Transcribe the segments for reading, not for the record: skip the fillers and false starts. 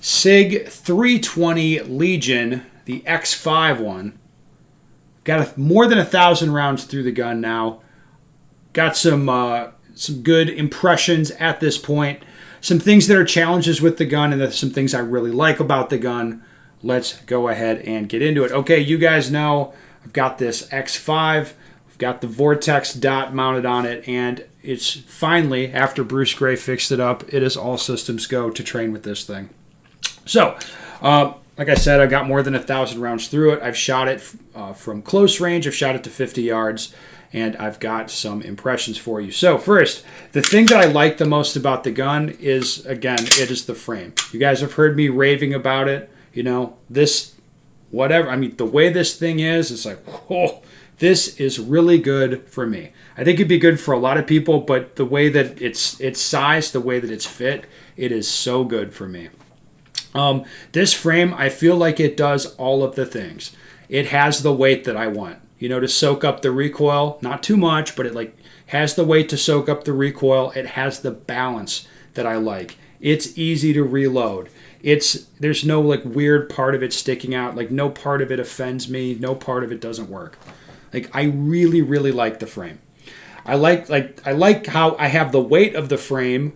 SIG 320 Legion, the X5 one. Got more than 1,000 rounds through the gun now. Got some good impressions at this point. Some things that are challenges with the gun, and some things I really like about the gun. Let's go ahead and get into it. Okay, you guys know I've got this X5. We've got the Vortex dot mounted on it, and it's finally, after Bruce Gray fixed it up, it is all systems go to train with this thing. So, like I said, I got more than 1,000 rounds through it. I've shot it from close range. I've shot it to 50 yards, and I've got some impressions for you. So first, the thing that I like the most about the gun is, again, it is the frame. You guys have heard me raving about it. You know, this, whatever. I mean, the way this thing is, it's like, whoa, this is really good for me. I think it'd be good for a lot of people, but the way that it's sized, the way that it's fit, it is so good for me. This frame, I feel like it does all of the things. It has the weight that I want, you know, to soak up the recoil, not too much, but it like has the weight to soak up the recoil. It has the balance that I like. It's easy to reload. There's no like weird part of it sticking out. Like no part of it offends me. No part of it doesn't work. Like I really, really like the frame. I like how I have the weight of the frame,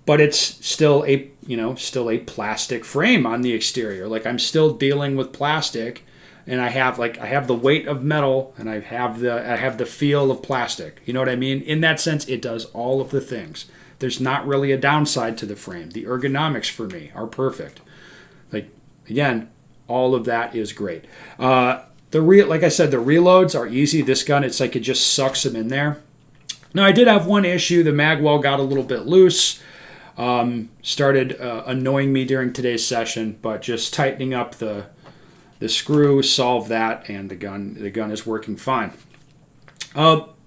but it's still a plastic frame on the exterior. Like I'm still dealing with plastic, and I have the weight of metal, and I have the feel of plastic. You know what I mean? In that sense, it does all of the things. There's not really a downside to the frame. The ergonomics for me are perfect. Like again, all of that is great. Like I said, the reloads are easy. This gun, it's like it just sucks them in there. Now I did have one issue. The mag well got a little bit loose. Started annoying me during today's session, but just tightening up the screw solved that, and the gun is working fine.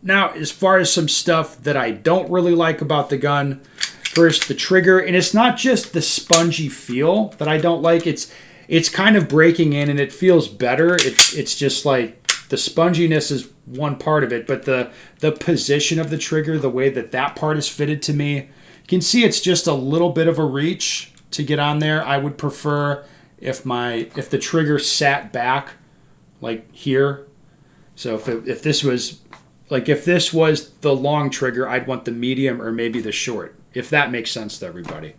Now, as far as some stuff that I don't really like about the gun, first the trigger, and it's not just the spongy feel that I don't like. It's kind of breaking in, and it feels better. It's just like the sponginess is one part of it, but the position of the trigger, the way that part is fitted to me. You can see it's just a little bit of a reach to get on there. I would prefer if the trigger sat back like here. So if this was the long trigger, I'd want the medium or maybe the short, if that makes sense to everybody.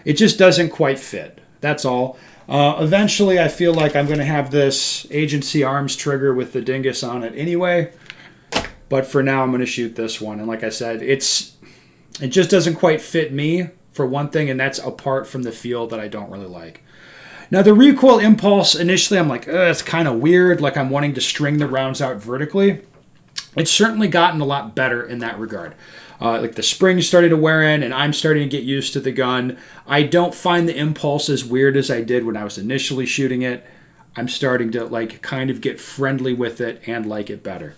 It just doesn't quite fit. That's all. Eventually, I feel like I'm going to have this Agency Arms trigger with the Dingus on it anyway. But for now, I'm going to shoot this one. And like I said, it just doesn't quite fit me, for one thing, and that's apart from the feel that I don't really like. Now, the recoil impulse, initially I'm like, it's kind of weird, like I'm wanting to string the rounds out vertically. It's certainly gotten a lot better in that regard. Like the springs started to wear in, and I'm starting to get used to the gun. I don't find the impulse as weird as I did when I was initially shooting it. I'm starting to like kind of get friendly with it and like it better.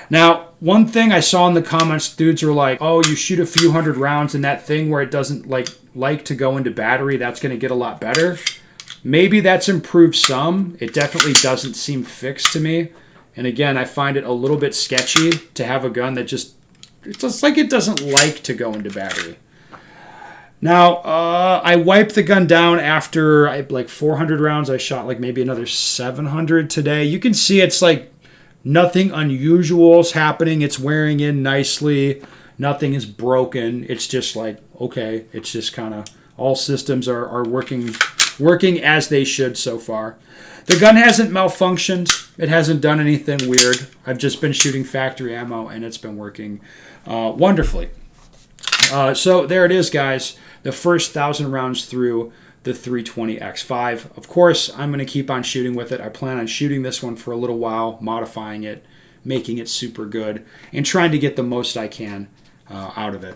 Now, one thing I saw in the comments, dudes were like, oh, you shoot a few hundred rounds and that thing where it doesn't like to go into battery, that's going to get a lot better. Maybe that's improved some. It definitely doesn't seem fixed to me. And again, I find it a little bit sketchy to have a gun that it's just like it doesn't like to go into battery. Now, I wiped the gun down after 400 rounds. I shot like maybe another 700 today. You can see it's like nothing unusual is happening. It's wearing in nicely. Nothing is broken. It's just like, okay, it's just kind of all systems are working as they should so far. The gun hasn't malfunctioned. It hasn't done anything weird. I've just been shooting factory ammo, and it's been working wonderfully. So there it is, guys. The first 1,000 rounds through the 320 X5. Of course, I'm going to keep on shooting with it. I plan on shooting this one for a little while, modifying it, making it super good, and trying to get the most I can out of it.